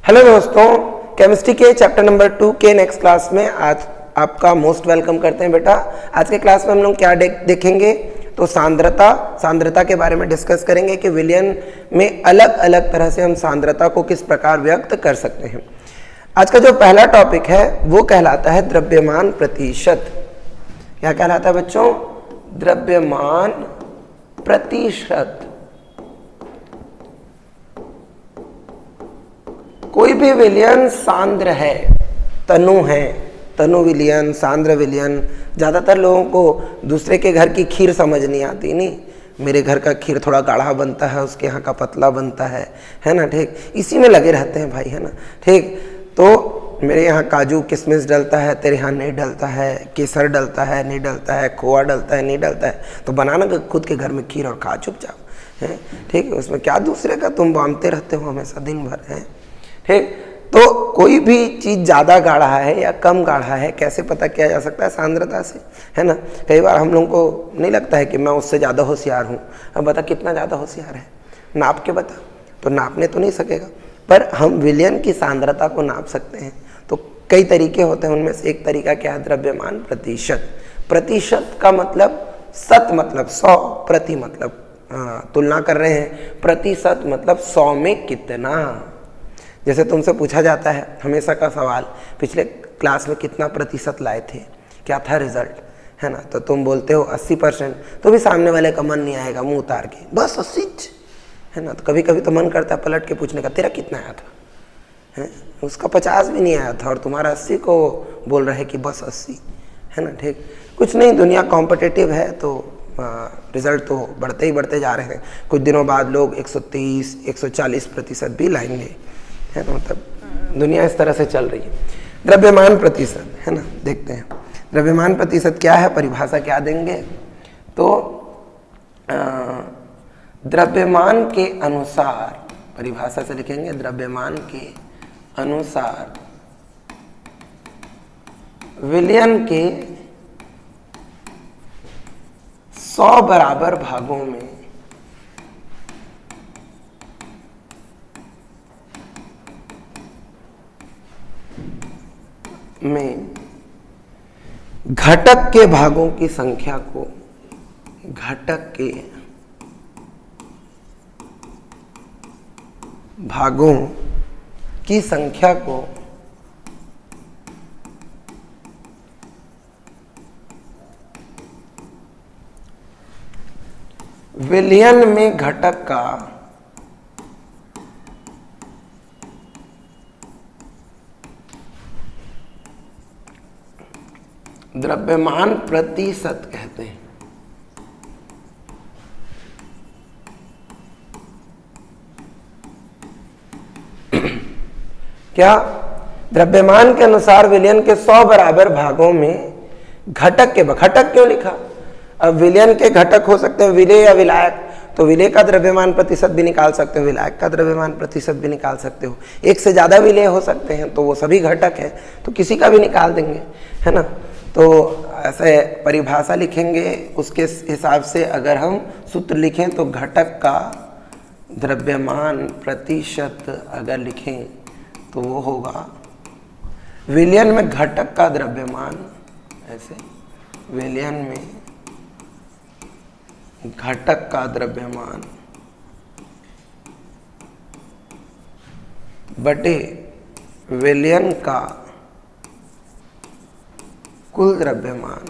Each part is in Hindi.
हेलो दोस्तों, केमिस्ट्री के चैप्टर नंबर 2 के नेक्स्ट क्लास में आज आपका मोस्ट वेलकम करते हैं बेटा। आज के क्लास में हम लोग क्या देखेंगे तो सांद्रता के बारे में डिस्कस करेंगे कि विलयन में अलग अलग तरह से हम सांद्रता को किस प्रकार व्यक्त कर सकते हैं। आज का जो पहला टॉपिक है वो कहलाता है द्रव्यमान प्रतिशत। क्या कहलाता है बच्चों? द्रव्यमान प्रतिशत। कोई भी विलयन सांद्र है, तनु विलयन, सांद्र विलयन। ज़्यादातर लोगों को दूसरे के घर की खीर समझ नहीं आती। नहीं, मेरे घर का खीर थोड़ा गाढ़ा बनता है, उसके यहाँ का पतला बनता है ना, ठीक। इसी में लगे रहते हैं भाई, है ना, ठीक। तो मेरे यहाँ काजू किशमिश डलता है, तेरे यहाँ नहीं डलता है, केसर डलता है नहीं डलता है, खोआ डलता है नहीं डलता है, तो बनाना खुद के घर में खीर और खा चुपचाप, है ठीक। उसमें क्या दूसरे का तुम बांधते रहते हो हमेशा दिन भर, है ठीक। तो कोई भी चीज़ ज़्यादा गाढ़ा है या कम गाढ़ा है कैसे पता किया जा सकता है? सांद्रता से, है ना। कई बार हम लोगों को नहीं लगता है कि मैं उससे ज़्यादा होशियार हूँ। अब बता कितना ज़्यादा होशियार है, नाप के बता। तो नापने तो नहीं सकेगा, पर हम विलयन की सांद्रता को नाप सकते हैं। तो कई तरीके होते हैं, उनमें से एक तरीका क्या है? द्रव्यमान प्रतिशत। प्रतिशत का मतलब शत मतलब 100, प्रति मतलब तुलना कर रहे हैं, प्रतिशत मतलब 100 में कितना। जैसे तुमसे पूछा जाता है हमेशा का सवाल, पिछले क्लास में कितना प्रतिशत लाए थे, क्या था रिजल्ट, है ना। तो तुम बोलते हो 80%, तो भी सामने वाले का मन नहीं आएगा मुंह उतार के बस 80, है ना। तो कभी कभी तो मन करता है पलट के पूछने का, तेरा कितना आया था, है? उसका 50 भी नहीं आया था और तुम्हारा 80 को बोल रहे कि बस 80, है ना, ठीक। कुछ नहीं, दुनिया कॉम्पिटिटिव है, तो रिजल्ट तो बढ़ते ही बढ़ते जा रहे हैं। कुछ दिनों बाद लोग 130 140% भी लाएंगे, है ना। मतलब दुनिया इस तरह से चल रही है। द्रव्यमान प्रतिशत, है ना, देखते हैं द्रव्यमान प्रतिशत क्या है, परिभाषा क्या देंगे। तो द्रव्यमान के अनुसार, परिभाषा से लिखेंगे, द्रव्यमान के अनुसार विलयन के 100 बराबर भागों में घटक के भागों की संख्या को, घटक के भागों की संख्या को विलयन में घटक का द्रव्यमान प्रतिशत कहते हैं। क्या? द्रव्यमान के अनुसार विलयन के 100 बराबर भागों में घटक के, घटक क्यों लिखा? अब विलयन के घटक हो सकते हैं विलेय या विलायक, तो विलेय का द्रव्यमान प्रतिशत भी निकाल सकते हो, विलायक का द्रव्यमान प्रतिशत भी निकाल सकते हो। एक से ज्यादा विलेय हो सकते हैं, तो वो सभी घटक हैं, तो किसी का भी निकाल देंगे, है ना। तो ऐसे परिभाषा लिखेंगे, उसके हिसाब से अगर हम सूत्र लिखें तो घटक का द्रव्यमान प्रतिशत अगर लिखें तो वो होगा विलयन में घटक का द्रव्यमान, ऐसे विलयन में घटक का द्रव्यमान बटे विलयन का कुल द्रव्यमान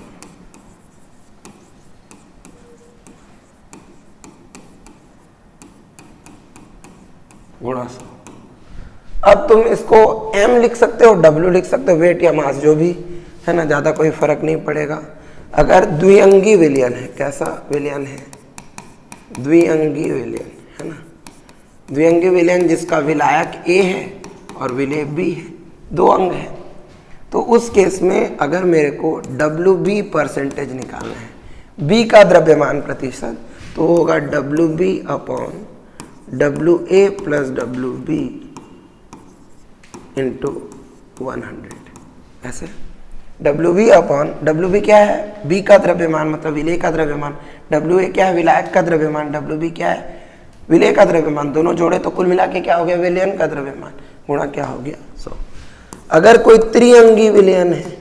गुणा 100। अब तुम इसको m लिख सकते हो, w लिख सकते हो, वेट या मास जो भी, है ना, ज्यादा कोई फर्क नहीं पड़ेगा। अगर द्विअंगी विलयन है, कैसा विलयन है? द्विअंगी विलयन, है ना। द्विअंगी विलयन जिसका विलायक A है और विलेय B है, 2 अंग है, तो उस केस में अगर मेरे को WB परसेंटेज निकालना है, B का द्रव्यमान प्रतिशत, तो होगा WB upon WA plus WB into 100, ऐसे। WB अपॉन WB क्या है? B का द्रव्यमान मतलब विलेय का द्रव्यमान, WA क्या है? विलायक का द्रव्यमान, WB क्या है? विलेय का द्रव्यमान। दोनों जोड़े तो कुल मिला के क्या हो गया? विलयन का द्रव्यमान। गुणा क्या हो गया 100। अगर कोई त्रिअंगी विलयन है,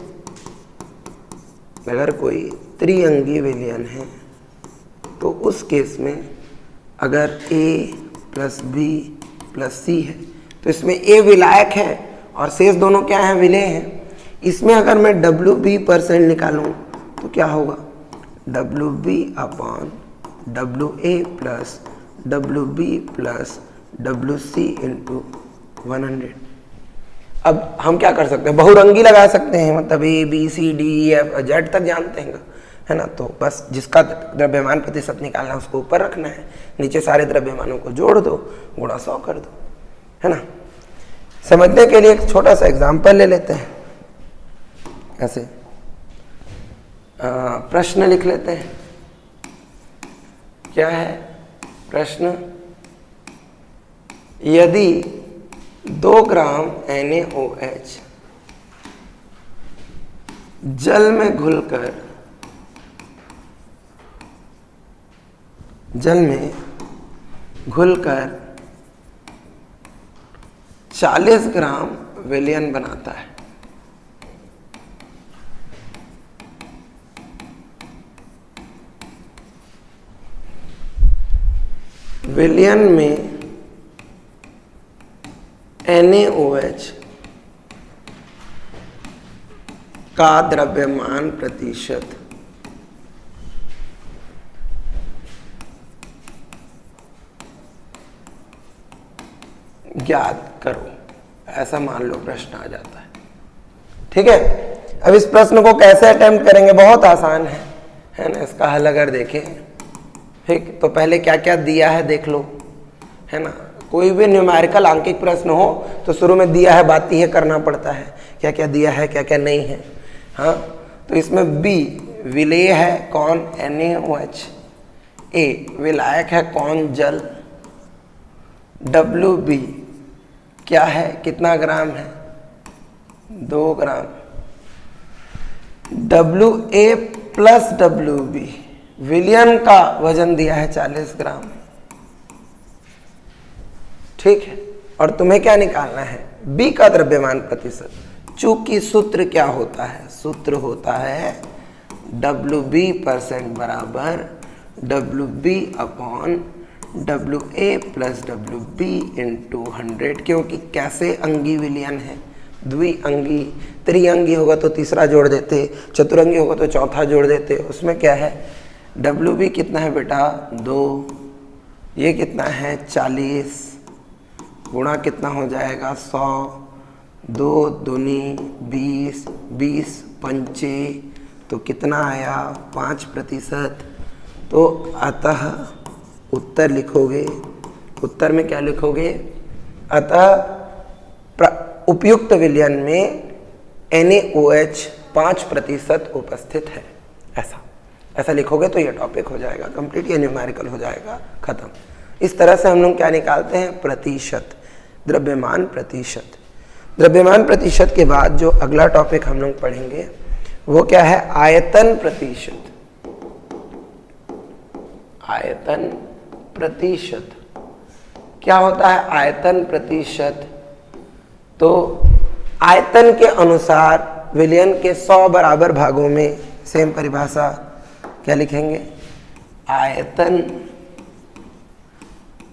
अगर कोई त्रिअंगी विलयन है तो उस केस में अगर a प्लस बी प्लस सी है तो इसमें a विलायक है और शेष दोनों क्या हैं, विलेय हैं। इसमें अगर मैं WB% निकालूं तो क्या होगा, WB upon WA plus WB plus WC into 100। अब हम क्या कर सकते हैं, बहुरंगी लगा सकते हैं, मतलब A B C D E F Z तक जानते हैं, है ना। तो बस जिसका द्रव्यमान प्रतिशत निकालना है उसको ऊपर रखना है, नीचे सारे द्रव्यमानों को जोड़ दो, गुणा 100 कर दो, है ना। समझने के लिए एक छोटा सा एग्जाम्पल ले लेते हैं, ऐसे प्रश्न लिख लेते हैं। क्या है प्रश्न, यदि 2 ग्राम NaOH जल में घुलकर 40 ग्राम विलयन बनाता है, विलयन में NaOH का द्रव्यमान प्रतिशत ज्ञात करो, ऐसा मान लो प्रश्न आ जाता है। ठीक है, अब इस प्रश्न को कैसे अटेम्प्ट करेंगे, बहुत आसान है ना। इसका हल अगर देखें, ठीक, तो पहले क्या क्या दिया है देख लो, है ना। कोई भी न्यूमेरिकल आंकिक प्रश्न हो तो शुरू में दिया है बाती है करना पड़ता है, क्या क्या दिया है क्या क्या नहीं है। हाँ, तो इसमें बी विलेय है कौन, NaOH। ए विलायक है कौन, जल। WB क्या है, कितना ग्राम है, 2 ग्राम। WA प्लस WB विलयन का वजन दिया है 40 ग्राम। ठीक है, और तुम्हें क्या निकालना है, B का द्रव्यमान प्रतिशत। चूंकि सूत्र क्या होता है, सूत्र होता है WB% बराबर WB upon WA plus WB into 100। क्योंकि कैसे अंगी विलयन है, द्विअंगी, त्रिअंगी होगा तो तीसरा जोड़ देते, चतुरंगी होगा तो चौथा जोड़ देते। उसमें क्या है, WB कितना है बेटा 2, ये कितना है 40, गुणा कितना हो जाएगा 100, 2 दूनी 20, 20 पंचे तो कितना आया 5%। तो अतः उत्तर लिखोगे, उत्तर में क्या लिखोगे, अतः उपयुक्त विलयन में NaOH 5% उपस्थित है, ऐसा लिखोगे तो ये टॉपिक हो जाएगा कंप्लीट, ये न्यूमेरिकल हो जाएगा खत्म। इस तरह से हम लोग क्या निकालते हैं, प्रतिशत, द्रव्यमान प्रतिशत। द्रव्यमान प्रतिशत के बाद जो अगला टॉपिक हम लोग पढ़ेंगे वो क्या है, आयतन प्रतिशत। आयतन प्रतिशत क्या होता है, आयतन प्रतिशत, तो आयतन के अनुसार विलयन के 100 बराबर भागों में, सेम परिभाषा क्या लिखेंगे, आयतन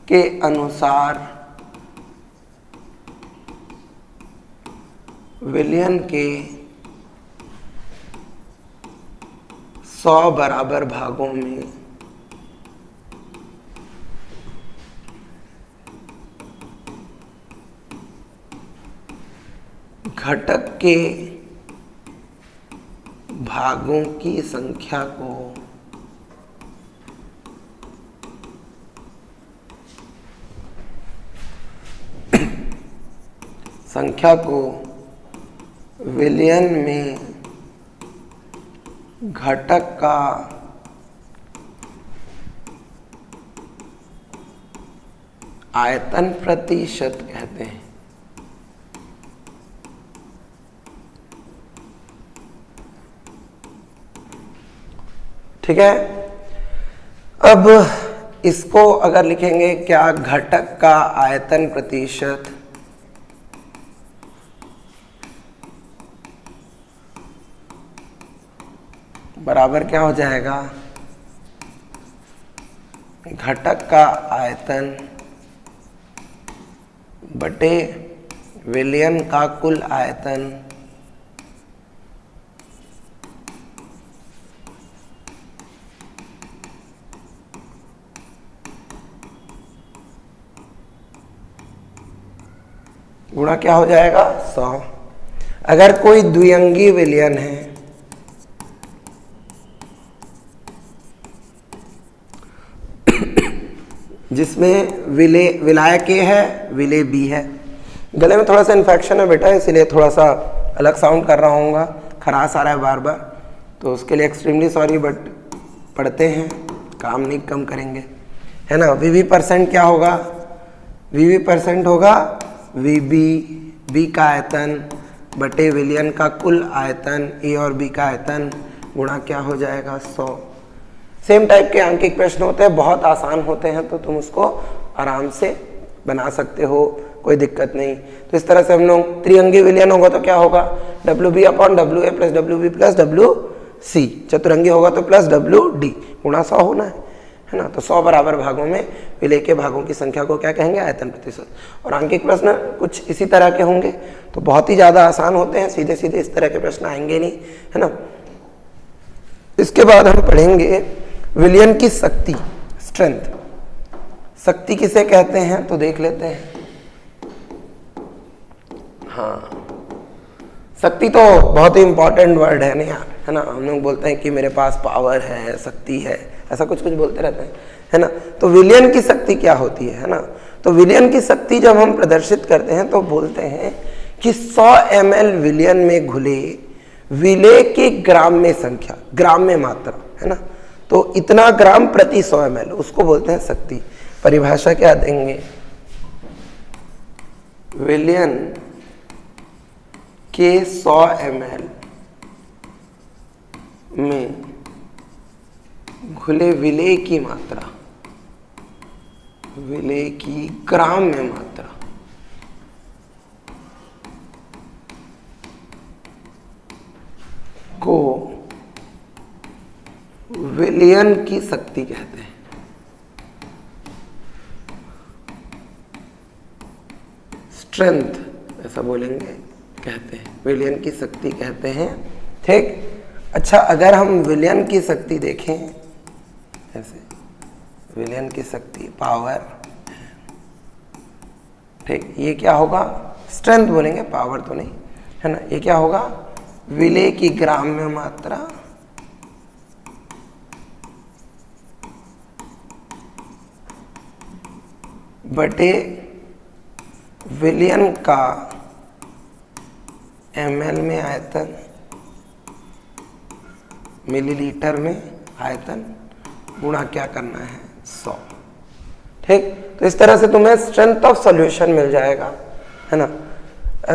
के अनुसार विलयन के 100 बराबर भागों में घटक के भागों की संख्या को विलयन में घटक का आयतन प्रतिशत कहते हैं। ठीक है, अब इसको अगर लिखेंगे क्या, घटक का आयतन प्रतिशत बराबर क्या हो जाएगा, घटक का आयतन बटे विलयन का कुल आयतन गुणा क्या हो जाएगा 100। अगर कोई द्विअंगी विलयन है जिसमें विलायक ए है, विलेय बी है। गले में थोड़ा सा इन्फेक्शन है बेटा, इसलिए थोड़ा सा अलग साउंड कर रहा हूँगा, खराश आ रहा है बार बार, तो उसके लिए एक्सट्रीमली सॉरी, बट पढ़ते हैं, काम नहीं कम करेंगे, है ना। वीवी% क्या होगा, वीवी% होगा वीबी, बी का आयतन बटे विलयन का कुल आयतन ए और बी का आयतन गुणा क्या हो जाएगा 100। सेम टाइप के अंकिक प्रश्न होते हैं, बहुत आसान होते हैं, तो तुम उसको आराम से बना सकते हो, कोई दिक्कत नहीं। तो इस तरह से हम लोग त्रिअंगी विलयन होगा तो क्या होगा, WB/WA plus WB plus WC, Chaturangi होगा तो प्लस WD, गुणा 100 होना है ना। तो 100 बराबर भागों में विलेय के भागों की संख्या को क्या कहेंगे, आयतन प्रतिशत। और अंकिक प्रश्न कुछ इसी तरह के होंगे, तो बहुत ही ज़्यादा आसान होते हैं, सीधे सीधे इस तरह के प्रश्न आएंगे नहीं, है ना। इसके बाद हम पढ़ेंगे विलयन की शक्ति, स्ट्रेंथ। शक्ति किसे कहते हैं तो देख लेते हैं। हाँ, शक्ति तो बहुत ही इंपॉर्टेंट वर्ड है नहीं यार, है ना। हम लोग बोलते हैं कि मेरे पास पावर है, शक्ति है, ऐसा कुछ कुछ बोलते रहते हैं, है ना। तो विलयन की शक्ति क्या होती है ना। तो विलयन की शक्ति जब हम प्रदर्शित करते हैं तो बोलते हैं कि 100 ml विलयन में घुले विलेय के ग्राम में संख्या, ग्राम में मात्रा, है ना। तो इतना ग्राम प्रति 100 ml, उसको बोलते हैं शक्ति। परिभाषा क्या देंगे, विलयन के 100 ml में घुले विलेय की मात्रा, विलेय की ग्राम में मात्रा को विलयन की शक्ति कहते हैं। स्ट्रेंथ ऐसा बोलेंगे, कहते हैं विलयन की शक्ति कहते हैं, ठीक। अच्छा, अगर हम विलयन की शक्ति देखें, ऐसे विलयन की शक्ति पावर, ठीक, ये क्या होगा, स्ट्रेंथ बोलेंगे, पावर तो नहीं, है ना। ये क्या होगा, विलेय की ग्राम में मात्रा बटे विलयन का ml में आयतन, मिलीलीटर में आयतन, गुणा क्या करना है 100, ठीक। तो इस तरह से तुम्हें स्ट्रेंथ ऑफ सॉल्यूशन मिल जाएगा, है ना।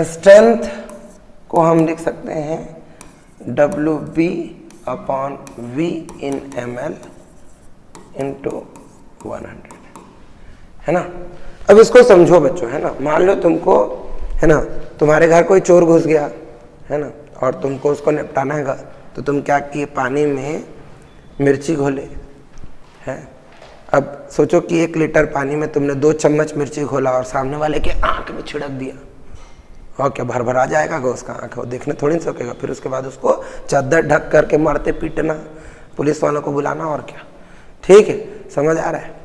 स्ट्रेंथ को हम लिख सकते हैं WB/V in ml इंटू 100, है ना। अब इसको समझो बच्चों, है ना। मान लो तुमको, है ना, तुम्हारे घर कोई चोर घुस गया, है ना, और तुमको उसको निपटाना है, तो तुम क्या किए, पानी में मिर्ची घोले, है। अब सोचो कि 1 लीटर पानी में तुमने 2 चम्मच मिर्ची घोला और सामने वाले के आंख में छिड़क दिया, और क्या भर भर आ जाएगा उसका आंख, वो देखने थोड़ी नहीं सकेगा। फिर उसके बाद उसको चादर ढक करके मारते पीटना, पुलिस वालों को बुलाना, और क्या, ठीक है, समझ आ रहा है।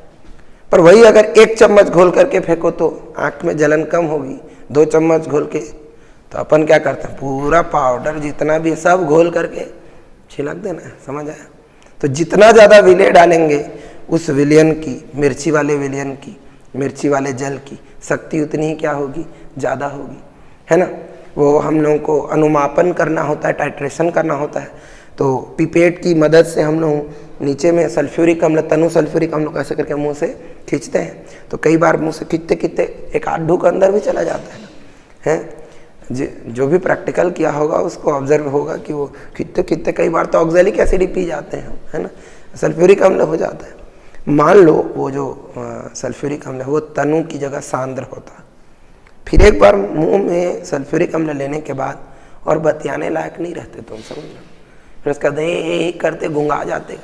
पर वही अगर 1 चम्मच घोल करके फेंको तो आंख में जलन कम होगी, 2 चम्मच घोल के तो अपन क्या करते हैं, पूरा पाउडर जितना भी सब घोल करके छिड़क देना है, समझ आया। तो जितना ज़्यादा विलेय डालेंगे उस विलयन की, मिर्ची वाले विलयन की, मिर्ची वाले जल की शक्ति उतनी ही क्या होगी, ज़्यादा होगी, है ना। वो हम लोगों को अनुमापन करना होता है, टाइट्रेशन करना होता है, तो पिपेट की मदद से हम लोग नीचे में सल्फ्यूरिक अम्ल, तनु सल्फ्यूरिक अम्ल को ऐसे करके मुंह से खींचते हैं, तो कई बार मुंह से खींचते खींचते एक आध ढूक अंदर भी चला जाता है। जो भी प्रैक्टिकल किया होगा उसको ऑब्जर्व होगा कि वो खींचते खींचते कई बार तो ऑक्जेलिक एसिड ही पी जाते हैं, है ना, सल्फ्यूरिक अम्ल हो जाता है। मान लो वो जो सल्फ्यूरिक अम्ल है वो तनु की जगह सांद्र होता, फिर एक बार मुंह में सल्फ्यूरिक अम्ल लेने के बाद और बतियाने लायक नहीं रहते, तुम समझ लो, फिर उसका दे करते गुंगा जाते हैं।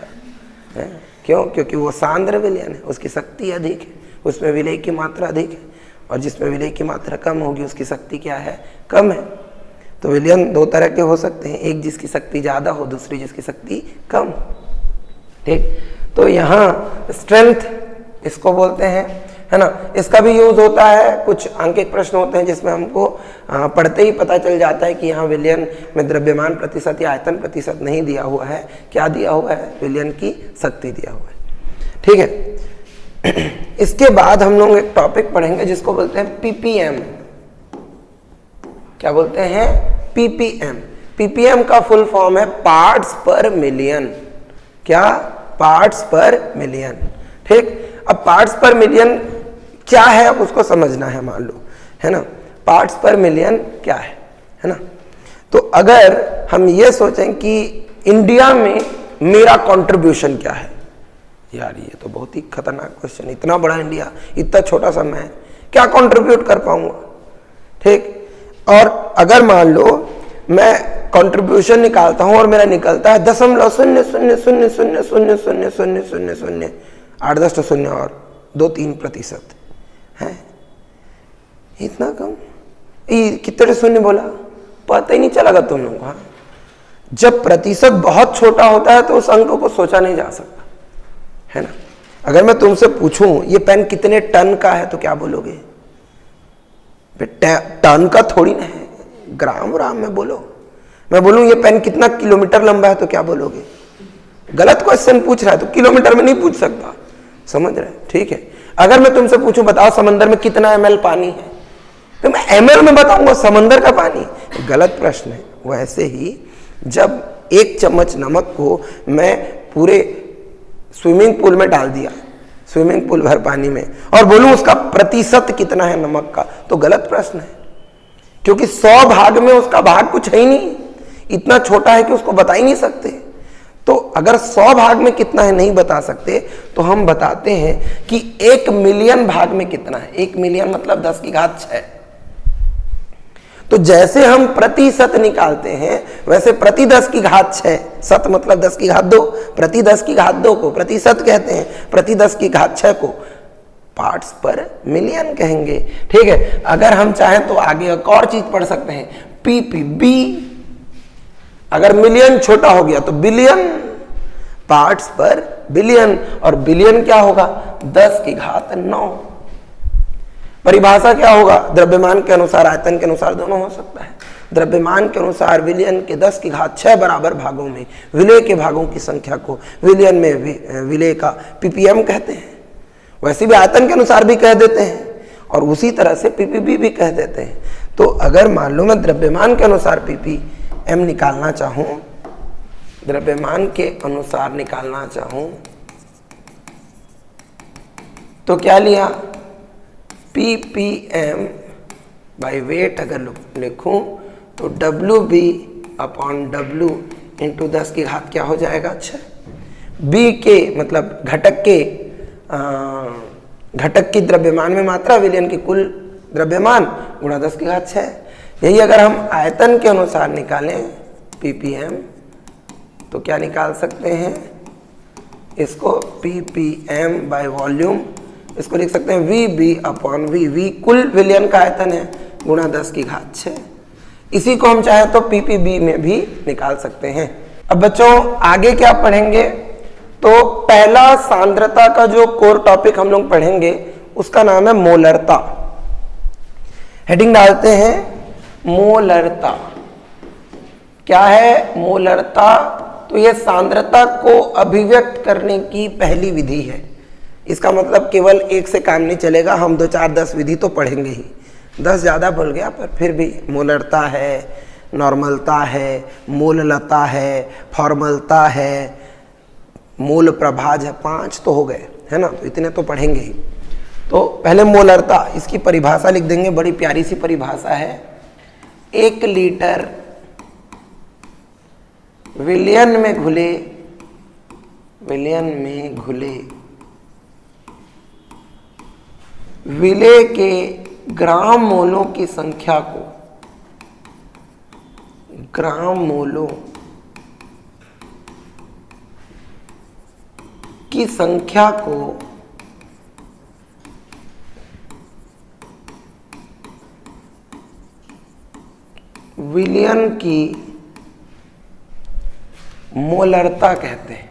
क्यों? क्योंकि वो सांद्र विलयन है, उसकी शक्ति अधिक है, उसमें विलय की मात्रा अधिक है, और जिसमें विलय की मात्रा कम होगी उसकी शक्ति क्या है? कम है। तो विलयन दो तरह के हो सकते हैं, एक जिसकी शक्ति ज़्यादा हो, दूसरी जिसकी शक्ति कम। ठीक, तो यहाँ स्ट्रेंथ इसको बोलते हैं, है ना। इसका भी यूज होता है, कुछ अंकित प्रश्न होते हैं जिसमें हमको पढ़ते ही पता चल जाता है कि यहाँ विलयन में द्रव्यमान प्रतिशत या आयतन प्रतिशत नहीं दिया हुआ है, क्या दिया हुआ है? विलयन की शक्ति दिया हुआ है। ठीक है, इसके बाद हम लोग एक टॉपिक पढ़ेंगे जिसको बोलते हैं पीपीएम। क्या बोलते हैं? पीपीएम। पीपीएम का फुल फॉर्म है पार्ट्स पर मिलियन। क्या? पार्ट्स पर मिलियन। ठीक, अब पार्ट्स पर मिलियन क्या है अब उसको समझना है, मान लो, है ना। पार्ट्स पर मिलियन क्या है ना। तो अगर हम ये सोचें कि इंडिया में मेरा कंट्रीब्यूशन क्या है, यार ये तो बहुत ही खतरनाक क्वेश्चन। इतना बड़ा इंडिया, इतना छोटा सा मैं क्या कंट्रीब्यूट कर पाऊंगा? ठीक, और अगर मान लो मैं कंट्रीब्यूशन निकालता हूं और मेरा निकलता है 0.0000000008 और 2-3% है, इतना कम। कितने शून्य बोला? पता ही नहीं चलेगा तुम लोग को। हाँ, जब प्रतिशत बहुत छोटा होता है तो उस अंक को सोचा नहीं जा सकता, है ना। अगर मैं तुमसे पूछूं ये पेन कितने टन का है तो क्या बोलोगे? टन का थोड़ी ना है, ग्राम राम में बोलो। मैं बोलूं ये पेन कितना किलोमीटर लंबा है तो क्या बोलोगे? गलत क्वेश्चन पूछ रहा है तो किलोमीटर में नहीं पूछ सकता, समझ रहे? ठीक है, अगर मैं तुमसे पूछूं बताओ समंदर में कितना ml पानी है, तो मैं ml में बताऊंगा समंदर का पानी, गलत प्रश्न है। वैसे ही जब 1 चम्मच नमक को मैं पूरे स्विमिंग पूल में डाल दिया, स्विमिंग पूल भर पानी में, और बोलूं उसका प्रतिशत कितना है नमक का, तो गलत प्रश्न है, क्योंकि 100 भाग में उसका भाग कुछ है ही नहीं, इतना छोटा है कि उसको बता ही नहीं सकते। तो अगर 100 भाग में कितना है नहीं बता सकते तो हम बताते हैं कि 1 मिलियन भाग में कितना है। 1 मिलियन मतलब 10 की घात 6। तो जैसे हम प्रतिशत निकालते हैं वैसे प्रति 10 की घात 6, शत मतलब 10 की घात 2, प्रति 10 की घात 2 को प्रतिशत कहते हैं, प्रति 10 की घात 6 को पार्ट्स पर मिलियन कहेंगे। ठीक है, अगर हम चाहें तो आगे एक और चीज पढ़ सकते हैं, पीपीबी। अगर मिलियन छोटा हो गया तो बिलियन, पार्ट्स पर बिलियन, और बिलियन क्या होगा? 10 की घात 9। परिभाषा क्या होगा? द्रव्यमान के अनुसार, आयतन के अनुसार दोनों हो सकता है। द्रव्यमान के अनुसार विलयन के 10 की घात 6 बराबर भागों में विलय के भागों की संख्या को विलयन में विलय का पीपीएम कहते हैं। वैसे भी आयतन के अनुसार भी कह देते हैं और उसी तरह से पीपीबी भी कह देते हैं। तो अगर मान लो मैं द्रव्यमान के अनुसार पीपीएम निकालना चाहूं, द्रव्यमान के अनुसार निकालना चाहूं तो क्या लिया? पीपीएम बाय वेट अगर लिखूं तो WB अपॉन W इंटू 10 की घात क्या हो जाएगा? 6। बी के मतलब घटक की द्रव्यमान में मात्रा, विलयन की कुल द्रव्यमान गुणा 10 की घात 6। यही अगर हम आयतन के अनुसार निकालें पीपीएम तो क्या निकाल सकते हैं? इसको पीपीएम बाय वॉल्यूम, इसको लिख सकते हैं VB अपॉन V कुल विलयन का आयतन है गुणा 10 की घात 6। इसी को हम चाहे तो पीपीबी में भी निकाल सकते हैं। अब बच्चों आगे क्या पढ़ेंगे? तो पहला सांद्रता का जो कोर टॉपिक हम लोग पढ़ेंगे उसका नाम है मोलरता। हेडिंग डालते हैं मोलरता। क्या है मोलरता? तो यह सांद्रता को अभिव्यक्त करने की पहली विधि है। इसका मतलब केवल एक से काम नहीं चलेगा, हम 2, 4, 10 विधि तो पढ़ेंगे ही। 10 ज़्यादा बोल गया पर फिर भी मोलरता है, नॉर्मलता है, मोललता है, फॉर्मलता है, मूल प्रभाज है, 5 तो हो गए, है ना। तो इतने तो पढ़ेंगे ही। तो पहले मोलरता, इसकी परिभाषा लिख देंगे, बड़ी प्यारी सी परिभाषा है। 1 लीटर विलयन में घुले विलय के ग्राम मोलों की संख्या को ग्राम मोलों की संख्या को विलयन की मोलरता कहते हैं।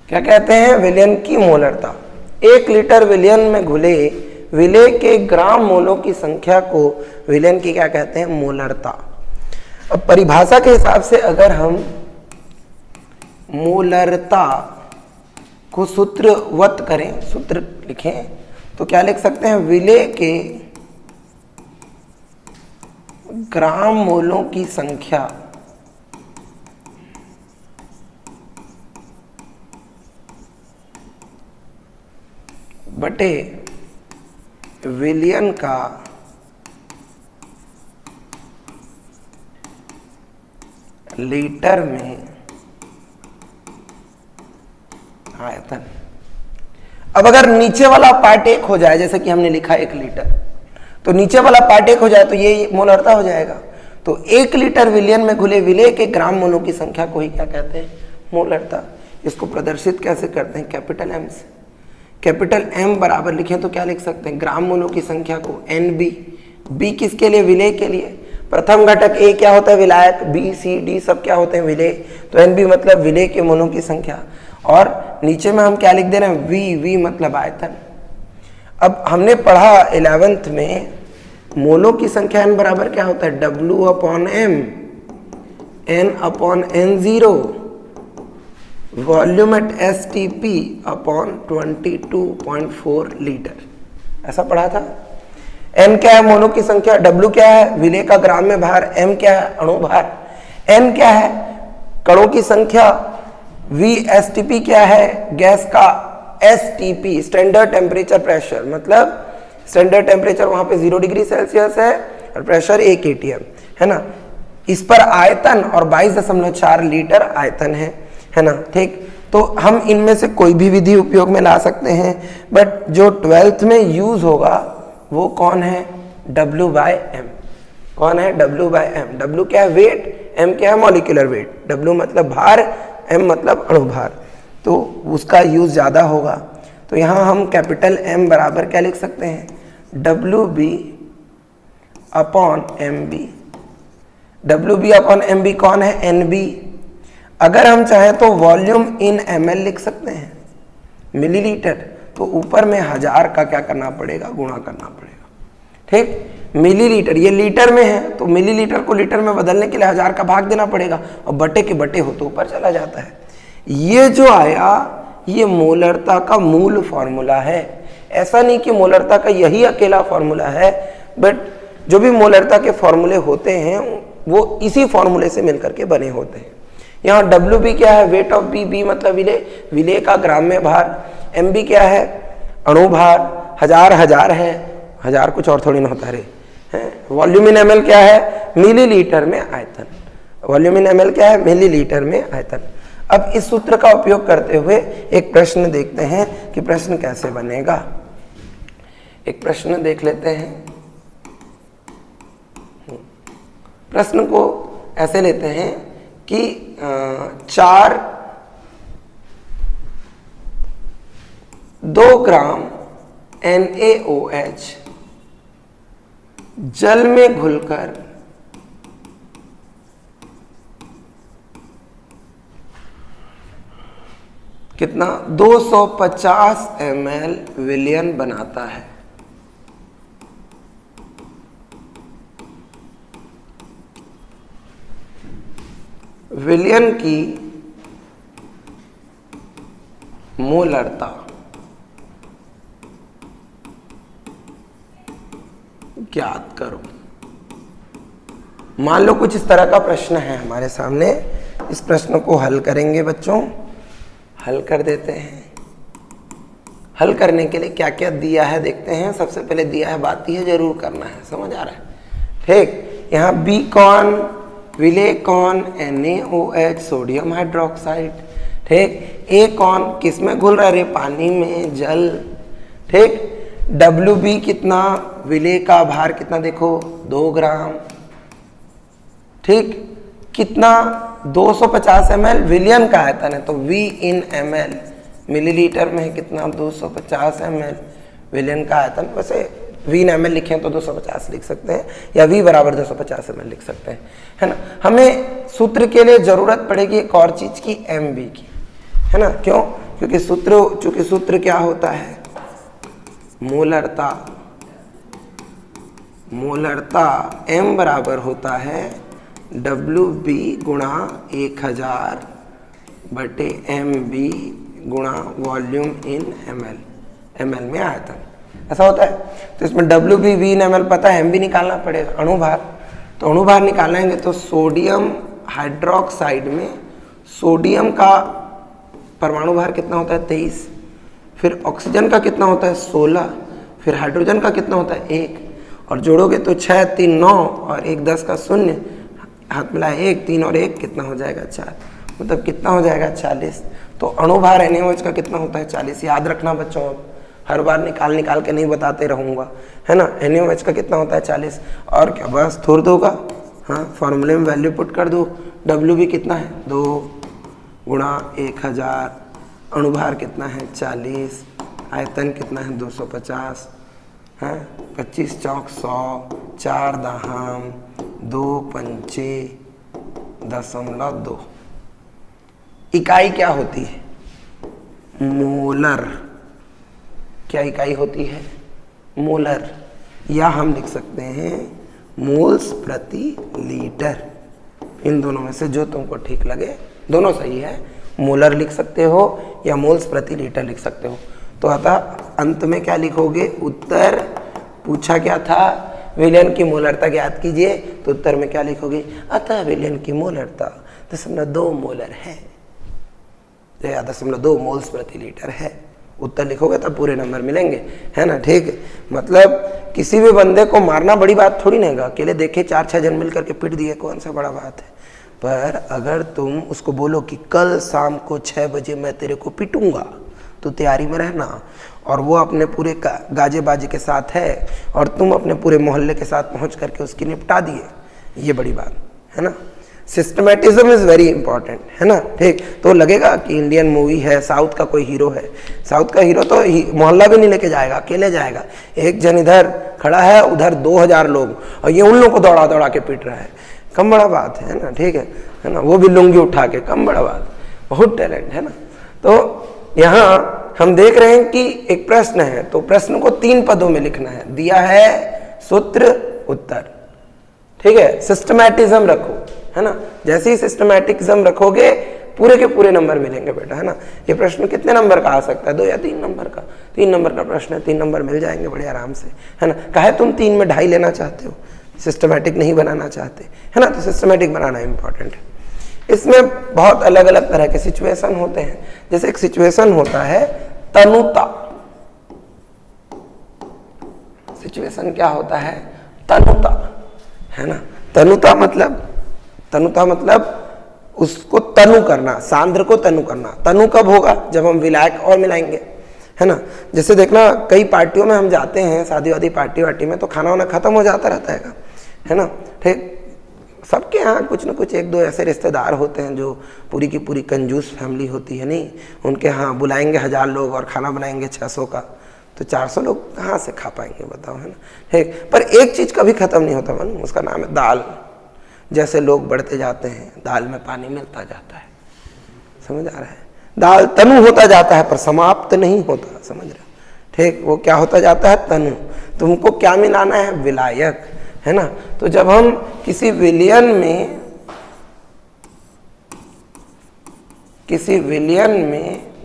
क्या कहते हैं? विलयन की मोलरता। 1 लीटर विलयन में घुले विलेय के ग्राम मोलों की संख्या को विलयन की क्या कहते हैं? मोलरता। अब परिभाषा के हिसाब से अगर हम मोलरता को सूत्रवत करें, सूत्र लिखें, तो क्या लिख सकते हैं? विलेय के ग्राम मोलों की संख्या बटे विलयन का लीटर में आयतन। अब अगर नीचे वाला पार्ट 1 हो जाए, जैसे कि हमने लिखा 1 लीटर, तो नीचे वाला पार्ट 1 हो जाए तो ये मोलरता हो जाएगा। तो 1 लीटर विलयन में घुले विलेय के ग्राम मोलों की संख्या को ही क्या कहते हैं? मोलरता। इसको प्रदर्शित कैसे करते हैं? कैपिटल एम से। कैपिटल एम बराबर लिखें तो क्या लिख सकते हैं? ग्राम मोलों की संख्या को NB। बी किसके लिए? विलेय के लिए। प्रथम घटक ए क्या होता है? विलायक। बी सी डी सब क्या होते हैं? विलेय। तो NB मतलब विलेय के मोलों की संख्या। और नीचे में हम क्या लिख दे रहे हैं? वी मतलब आयतन। अब हमने पढ़ा 11th में मोलों की संख्या n बराबर क्या होता है? W/m, n/n0, volume at STP/22.4 litre. ऐसा पढ़ा था। n क्या है? मोलों की संख्या। W क्या है? विलेय का ग्राम में भार। m क्या है? अणु भार। n क्या है? कणों की संख्या। V STP क्या है? गैस का STP स्टैंडर्ड टेम्परेचर प्रेशर, मतलब स्टैंडर्ड टेम्परेचर वहां पे 0 डिग्री सेल्सियस है और प्रेशर 1 atm है ना। इस पर आयतन और 22.4 लीटर आयतन है ना। ठीक, तो हम इनमें से कोई भी विधि उपयोग में ला सकते हैं, बट जो 12th में यूज होगा वो कौन है? W/m। कौन है? W/m। W क्या है? वेट। m क्या है? Molecular weight. W मतलब भार, m मतलब अणुभार, तो उसका यूज ज्यादा होगा। तो यहां हम कैपिटल M बराबर क्या लिख सकते हैं? WB/MB। WB/MB कौन है? NB। अगर हम चाहें तो वॉल्यूम इन ml लिख सकते हैं, मिलीलीटर, तो ऊपर में 1000 का क्या करना पड़ेगा? गुणा करना पड़ेगा। ठीक, मिलीलीटर ये लीटर में है तो मिलीलीटर को लीटर में बदलने के लिए 1000 का भाग देना पड़ेगा, और बटे के बटे हो तो ऊपर चला जाता है। ये जो आया ये मोलरता का मूल फॉर्मूला है। ऐसा नहीं कि मोलरता का यही अकेला फॉर्मूला है, बट जो भी मोलरता के फॉर्मूले होते हैं वो इसी फॉर्मूले से मिलकर के बने होते हैं। यहाँ WB क्या है? वेट ऑफ B मतलब विलेय, विलेय का ग्राम में भार। MB क्या है? अणु भार। 1000 है, 1000 कुछ और थोड़ी ना होता रे। वॉल्यूम इन ml क्या है? मिलीलीटर में आयतन। वॉल्यूम इन ml क्या है? मिलीलीटर में आयतन। अब इस सूत्र का उपयोग करते हुए एक प्रश्न देखते हैं कि प्रश्न कैसे बनेगा। एक प्रश्न देख लेते हैं। प्रश्न को ऐसे लेते हैं कि 2 ग्राम NaOH जल में घुलकर कितना? 250 ml विलयन बनाता है। विलयन की मोलरता ज्ञात करो। मान लो कुछ इस तरह का प्रश्न है हमारे सामने। इस प्रश्न को हल करेंगे बच्चों, हल कर देते हैं। हल करने के लिए क्या क्या दिया है देखते हैं। सबसे पहले दिया है बात यह जरूर करना है, समझ आ रहा है? ठीक, यहाँ B कौन? विलेय कौन? NaOH sodium hydroxide. ठीक, A कौन? किस में घुल रहा है? पानी में, जल। ठीक, WB कितना? विलेय का भार कितना? देखो 2 ग्राम। ठीक, कितना 250 ml विलियन का आयतन है, तो V इन ml, मिलीलीटर में है कितना 250 ml विलियन का आयतन। वैसे V इन ml लिखें तो 250 लिख सकते हैं, या V बराबर 250 ml लिख सकते हैं, है ना। हमें सूत्र के लिए जरूरत पड़ेगी एक और चीज की, MB की, है ना। क्यों? क्योंकि सूत्र क्या होता है, मोलरता। मोलरता M बराबर होता है WB गुणा 1000 बटे MB गुणा वॉल्यूम इन ml, ml में आयतन, ऐसा होता है। तो इसमें WB V इन ml पता है, MB निकालना पड़ेगा, अणुभार। तो अणुभार निकालेंगे तो सोडियम हाइड्रोक्साइड में सोडियम का परमाणु भार कितना होता है 23, फिर ऑक्सीजन का कितना होता है 16, फिर हाइड्रोजन का कितना होता है 1, और जोड़ोगे तो 6 3 9 और 1 10 का 0, हाथ मिलाए 1 3 और 1 कितना हो जाएगा 4, मतलब कितना हो जाएगा 40। तो अणुभार NaOH का कितना होता है 40, याद रखना बच्चों, अब हर बार निकाल के नहीं बताते रहूँगा, है ना। NaOH का कितना होता है 40, और क्या बस थोड़ दोगा, हाँ फॉर्मूले में वैल्यू पुट कर दो। WB कितना है 2 गुणा 1000, अणुभार कितना है 40, आयतन कितना है 250, है 25 चौक 100, 4 दहाम 2 पंचे 0.2। इकाई क्या होती है, मोलर। क्या इकाई होती है, मोलर, या हम लिख सकते हैं मोल्स प्रति लीटर। इन दोनों में से जो तुमको ठीक लगे, दोनों सही है, मोलर लिख सकते हो या मोल्स प्रति लीटर लिख सकते हो। तो अतः अंत में क्या लिखोगे, उत्तर पूछा क्या था, विलयन की मोलरता ज्ञात कीजिए, तो उत्तर में क्या लिखोगे, अतः विलयन की मोलरता 0.2 मोलर है, 0.2 मोल्स प्रति लीटर है। उत्तर लिखोगे तब पूरे नंबर मिलेंगे, है ना। ठीक, मतलब किसी भी बंदे को मारना बड़ी बात थोड़ी नहीं है, अकेले देखे 4-6 जन मिल करके पीट दिए, कौन सा बड़ा बात है। पर अगर तुम उसको बोलो कि कल शाम को 6 बजे मैं तेरे को पीटूंगा, तो तैयारी में रहना, और वो अपने पूरे गाजे बाजे के साथ है और तुम अपने पूरे मोहल्ले के साथ पहुंच करके उसकी निपटा दिए, ये बड़ी बात है ना। सिस्टमेटिज्म इज वेरी इंपॉर्टेंट, है ना। ठीक, तो लगेगा कि इंडियन मूवी है, साउथ का कोई हीरो है, साउथ का हीरो तो मोहल्ला भी नहीं लेके जाएगा, अकेले जाएगा। एक जन इधर खड़ा है, उधर 2000 लोग, और ये उन लोगों को दौड़ा दौड़ा के पीट रहा है, कम बड़ा बात है ना। ठीक है ना, वो भी लुंगी उठा के, कम बड़ा बात, बहुत टैलेंट है ना। तो यहाँ हम देख रहे हैं कि एक प्रश्न है, तो प्रश्न को 3 पदों में लिखना है, दिया है सूत्र उत्तर। ठीक है, सिस्टमैटिज्म रखो, है ना। जैसे ही सिस्टमैटिज्म रखोगे पूरे के पूरे नंबर मिलेंगे बेटा, है ना। ये प्रश्न कितने नंबर का आ सकता है, 2 या 3 नंबर का, 3 नंबर का प्रश्न है, 3 नंबर मिल जाएंगे बड़े आराम से, है ना। काहे तुम 3 में 2.5 लेना चाहते हो, सिस्टमैटिक नहीं बनाना चाहते, है ना। तो सिस्टमैटिक बनाना इंपॉर्टेंट है। इसमें बहुत अलग अलग तरह के सिचुएशन होते हैं। जैसे एक सिचुएशन होता है तनुता। सिचुएशन क्या होता है, तनुता, है ना। तनुता मतलब उसको तनु करना, सांद्र को तनु करना। तनु कब होगा, जब हम विलायक और मिलाएंगे, है ना। जैसे देखना कई पार्टियों में हम जाते हैं, शादी वादी पार्टी वार्टी में, तो खाना वाना खत्म हो जाता रहता है ना। ठीक, सबके यहाँ कुछ न कुछ 1-2 ऐसे रिश्तेदार होते हैं जो पूरी की पूरी कंजूस फैमिली होती है, नहीं, उनके यहाँ बुलाएंगे 1000 लोग और खाना बनाएंगे 600 का, तो 400 लोग कहाँ से खा पाएंगे बताओ, है ना। ठीक, पर एक चीज़ कभी खत्म नहीं होता मन, उसका नाम है दाल। जैसे लोग बढ़ते जाते हैं, दाल में पानी मिलता जाता है, समझ आ रहा है। दाल तनु होता जाता है पर समाप्त नहीं होता, समझ रहे हो। ठीक, वो क्या होता जाता है, तनु। तुमको क्या मिलाना है, विलायक, है ना। तो जब हम किसी विलयन में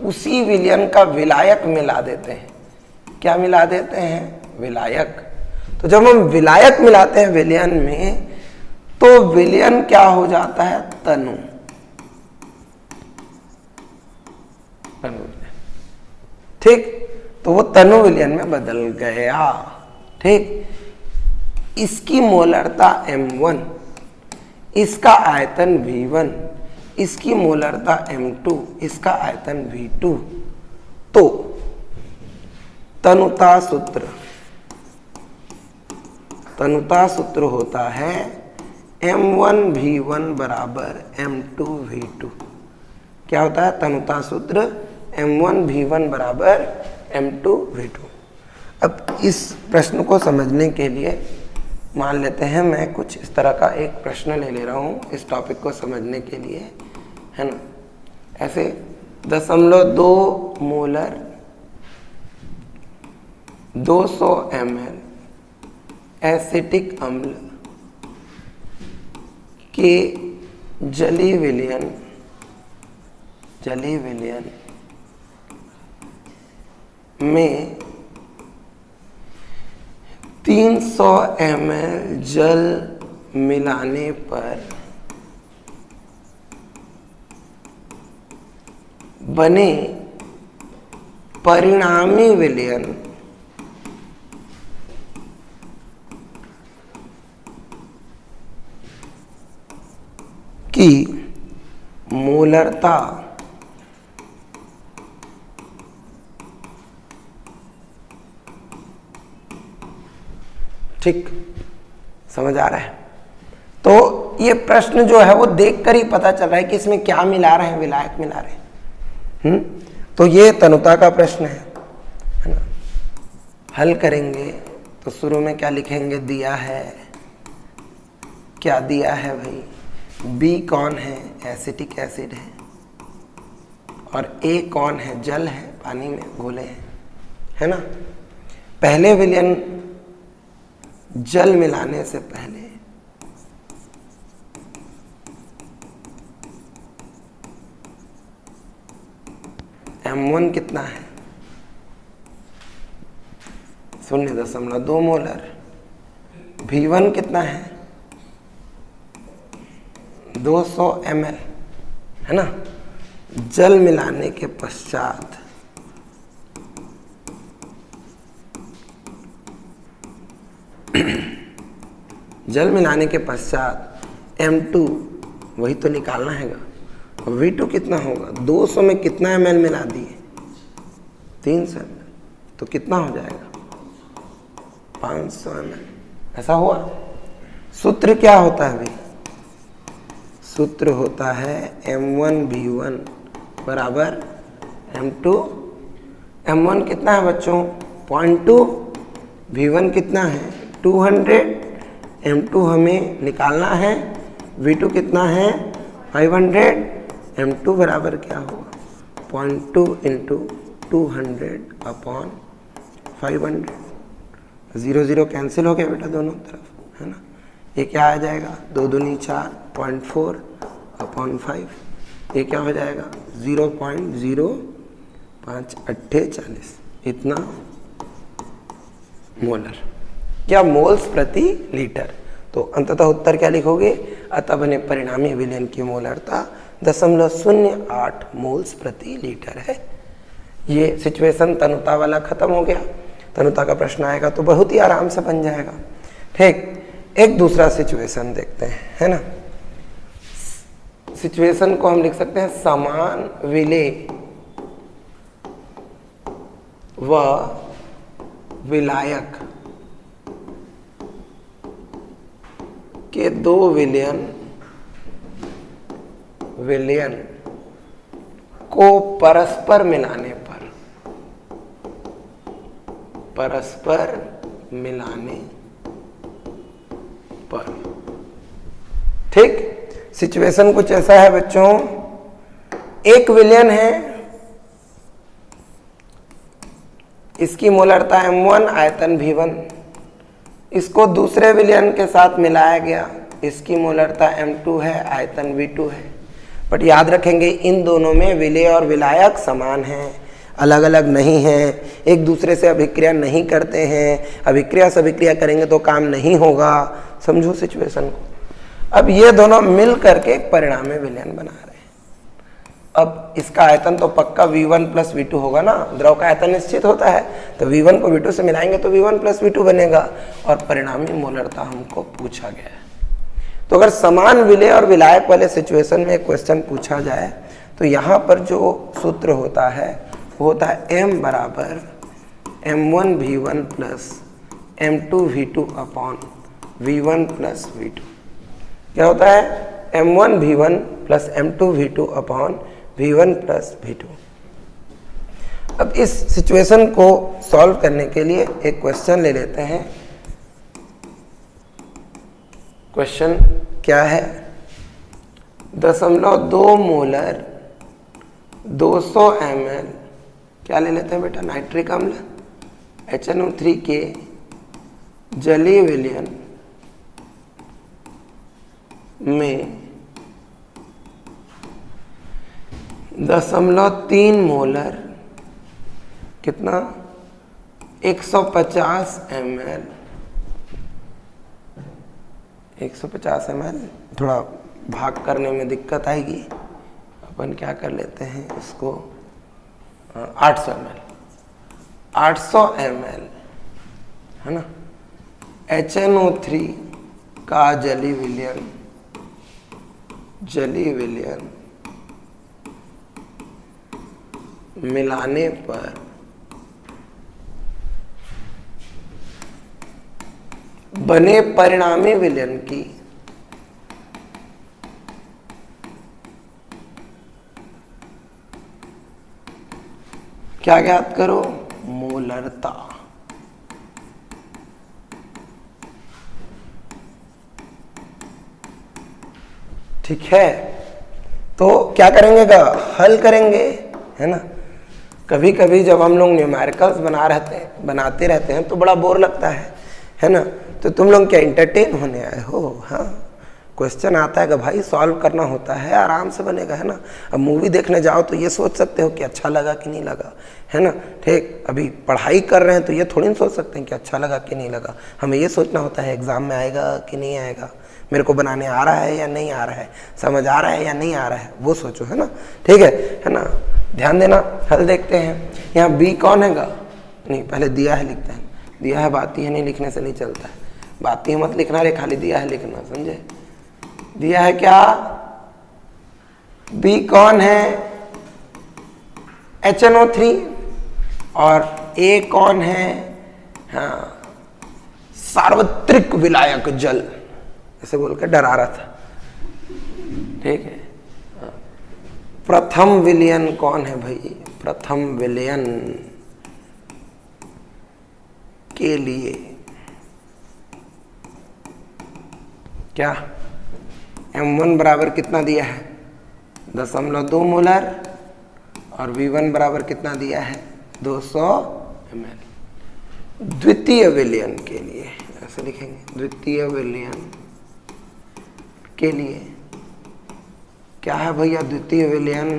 उसी विलयन का विलायक मिला देते हैं, क्या मिला देते हैं, विलायक। तो जब हम विलायक मिलाते हैं विलयन में, तो विलयन क्या हो जाता है, तनु। ठीक, तो वो तनु विलयन में बदल गया। ठीक, इसकी मोलरता M1, इसका आयतन V1, इसकी मोलरता M2, इसका आयतन V2। तो तनुता सूत्र होता है M1V1 बराबर M2V2। क्या होता है तनुता सूत्र? M1V1 बराबर M2V2। अब इस प्रश्न को समझने के लिए मान लेते हैं मैं कुछ इस तरह का एक प्रश्न ले रहा हूँ इस टॉपिक को समझने के लिए, है ना। ऐसे 0.2 मोलर 200 ml एसिटिक अम्ल के जलीय विलयन में 300 ml जल मिलाने पर बने परिणामी विलयन की मोलरता ठीक समझ आ रहा है? तो ये प्रश्न जो है वो देखकर ही पता चल रहा है कि इसमें क्या मिला रहे हैं, विलायक मिला रहे हैं। तो ये तनुता का प्रश्न है ना। हल करेंगे तो शुरू में क्या लिखेंगे? दिया है, क्या दिया है भाई? बी कौन है? एसिटिक एसिड है। और ए कौन है? जल है, पानी में घोले हैं, है ना। पहले विलयन जल मिलाने से पहले M1 कितना है? 0.2 मोलर। V1 कितना है? 200 ml, है ना। जल मिलाने के पश्चात M2 वही तो निकालना है। V2 कितना होगा? 200 में कितना ml मिला दिए? 300 ml। तो कितना हो जाएगा? 500 ml। ऐसा हुआ। सूत्र क्या होता है भाई? सूत्र होता है M1V1 बराबर M2। M1 कितना है बच्चों? 0.2। V1 कितना है? 200। M2 हमें निकालना है। V2 कितना है? 500। M2 बराबर क्या होगा? 0.2 इंटू 200/500। 0 0 कैंसिल हो गया बेटा दोनों तरफ, है ना। ये क्या आ जाएगा? 2 दूनी 4, 0.4/5। ये क्या हो जाएगा? 0.05 8 40। इतना मोलर या मोल्स प्रति लीटर। तो अंततः उत्तर क्या लिखोगे? अतः बने परिणामी विलयन की मोलरता 0.08 मोल्स प्रति लीटर है। ये सिचुएशन तनुता वाला खत्म हो गया। तनुता का प्रश्न आएगा तो बहुत ही आराम से बन जाएगा। ठीक, एक दूसरा सिचुएशन देखते हैं, है ना। सिचुएशन को हम लिख सकते हैं समान विलेय व विलायक के दो विलयन को परस्पर मिलाने पर ठीक। सिचुएशन कुछ ऐसा है बच्चों, एक विलयन है, इसकी मोलरता M1, आयतन V1। इसको दूसरे विलयन के साथ मिलाया गया, इसकी मोलरता M2 है, आयतन V2 है। बट याद रखेंगे इन दोनों में विलेय और विलायक समान हैं, अलग अलग नहीं हैं, एक दूसरे से अभिक्रिया नहीं करते हैं। अभिक्रिया से अभिक्रिया करेंगे तो काम नहीं होगा। समझो सिचुएशन को। अब ये दोनों मिल करके एक परिणामी विलयन बना रहे हैं। अब इसका आयतन तो पक्का V1 + V2 होगा ना, द्रव का आयतन निश्चित होता है, तो V1 को V2 से मिलाएंगे तो V1 + V2 बनेगा। और परिणामी मोलरता हमको पूछा गया है। तो अगर समान विलेय और विलायक वाले सिचुएशन में क्वेश्चन पूछा जाए तो यहाँ पर जो सूत्र होता है वो होता है M बराबर M1V1 + M2V2 / V1 + V2। क्या होता है m1v1 plus m2v2 upon v1 plus v2। अब इस सिचुएशन को सॉल्व करने के लिए एक क्वेश्चन ले लेते हैं। क्वेश्चन क्या है, 0.2 मोलर 200 ml क्या ले लेते हैं बेटा, नाइट्रिक अम्ल HNO3 के जलीय विलयन में 0.3 मोलर कितना 150 ml 150 ml, थोड़ा भाग करने में दिक्कत आएगी, अपन क्या कर लेते हैं इसको 800 ml 800 ml है ना HNO3 का जलीय विलयन मिलाने पर बने परिणामी विलयन की क्या ज्ञात करो, मोलरता। ठीक है, तो क्या करेंगे हल करेंगे, है ना। कभी कभी जब हम लोग न्यूमेरिकल्स बनाते रहते हैं तो बड़ा बोर लगता है ना। तो तुम लोग क्या इंटरटेन होने आए हो, हाँ। क्वेश्चन आता है कि भाई सॉल्व करना होता है, आराम से बनेगा, है ना। अब मूवी देखने जाओ तो ये सोच सकते हो कि अच्छा लगा कि नहीं लगा, है ना। ठीक, अभी पढ़ाई कर रहे हैं तो ये थोड़ी ना सोच सकते हैं कि अच्छा लगा कि नहीं लगा। हमें ये सोचना होता है एग्जाम में आएगा कि नहीं आएगा, मेरे को बनाने आ रहा है या नहीं आ रहा है, समझ आ रहा है या नहीं आ रहा है, वो सोचो, है ना। ठीक है ना। ध्यान देना, हल देखते हैं। यहाँ बी कौन है नहीं, पहले दिया है लिखते हैं। दिया है बाती है नहीं लिखने से नहीं चलता है, बाती है मत लिखना रे, खाली दिया है लिखना, समझे। दिया है क्या, बी कौन है HNO3 और ए कौन है, हाँ, सार्वत्रिक विलायक जल, ऐसे बोल के डरा रहा था। ठीक है, प्रथम विलयन कौन है भाई, प्रथम विलयन के लिए क्या M1 बराबर कितना दिया है 0.2 मोलर और V1 बराबर कितना दिया है 200 ml। द्वितीय विलयन के लिए ऐसे लिखेंगे, द्वितीय विलयन के लिए क्या है भैया, द्वितीय विलयन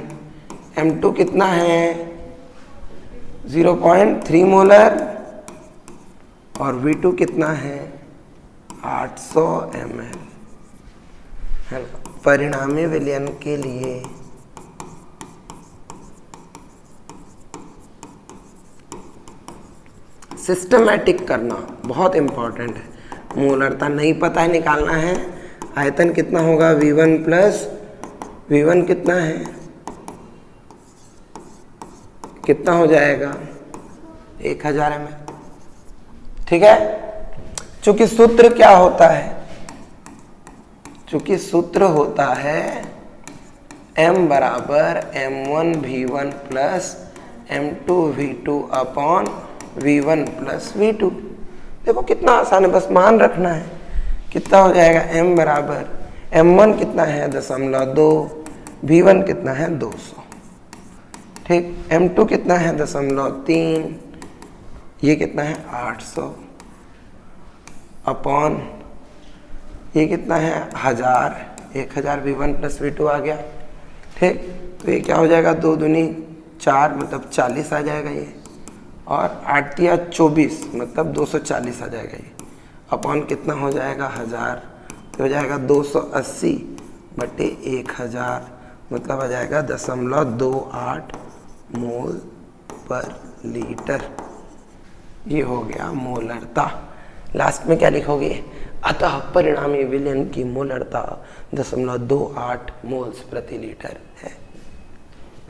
M2 कितना है 0.3 मोलर और V2 कितना है 800 ml, है ना। परिणामी विलयन के लिए सिस्टमैटिक करना बहुत इंपॉर्टेंट है। मोलरता नहीं पता है, निकालना है। आयतन कितना होगा V1 प्लस V1 कितना है, कितना हो जाएगा 1000 ml। ठीक है, चूंकि सूत्र क्या होता है, चूंकि सूत्र होता है M बराबर M1V1 plus M2V2 upon V1 plus V2। देखो कितना आसान है, बस मान रखना है। कितना हो जाएगा M बराबर M1 कितना है 0.2, V1 कितना है 200। ठीक, M2 कितना है 0.3, ये कितना है 800 अपॉन ये कितना है 1000 V1 प्लस V2 आ गया। ठीक, तो ये क्या हो जाएगा 2 दूनी 4 मतलब 40 आ जाएगा ये, और 8 या 24 मतलब 240 आ जाएगा ये, अपॉन कितना हो जाएगा 1000, तो हो जाएगा 280 बटे 1000 मतलब आ जाएगा 0.28 मोल पर लीटर। ये हो गया मोलरता। लास्ट में क्या लिखोगे, अतः परिणामी विलयन की मोलरता 0.28 मोल्स प्रति लीटर है।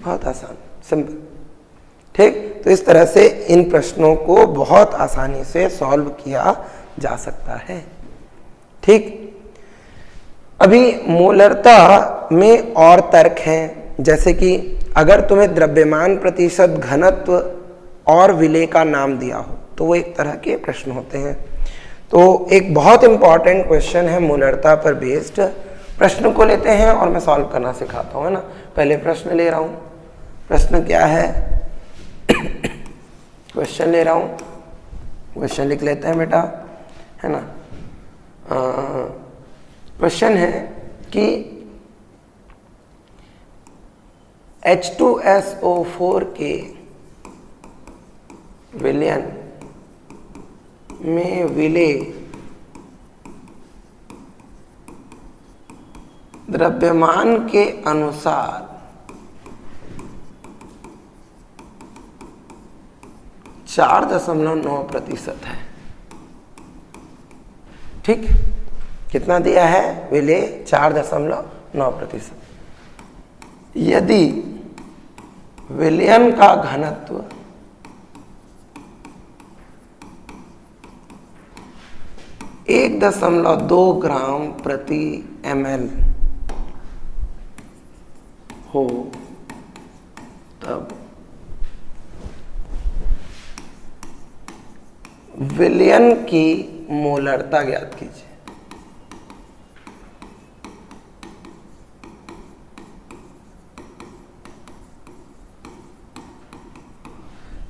बहुत आसान, सिंपल। ठीक, तो इस तरह से इन प्रश्नों को बहुत आसानी से सॉल्व किया जा सकता है। ठीक, अभी मोलरता में और तर्क हैं, जैसे कि अगर तुम्हें द्रव्यमान प्रतिशत घनत्व और विलेय का नाम दिया हो तो वो एक तरह के प्रश्न होते हैं। तो एक बहुत इंपॉर्टेंट क्वेश्चन है मोलरता पर बेस्ड। प्रश्न को लेते हैं और मैं सॉल्व करना सिखाता हूँ, है ना। पहले प्रश्न ले रहा हूँ। प्रश्न क्या है? क्वेश्चन ले रहा हूँ, क्वेश्चन लिख लेते हैं बेटा, है ना। क्वेश्चन है कि H2SO4 के विलयन में विलेय द्रव्यमान के अनुसार 4.9% है। ठीक, कितना दिया है? विलेय 4.9%। यदि विलयन का घनत्व 1.2 ग्राम प्रति ml हो तब विलयन की मोलरता ज्ञात कीजिए।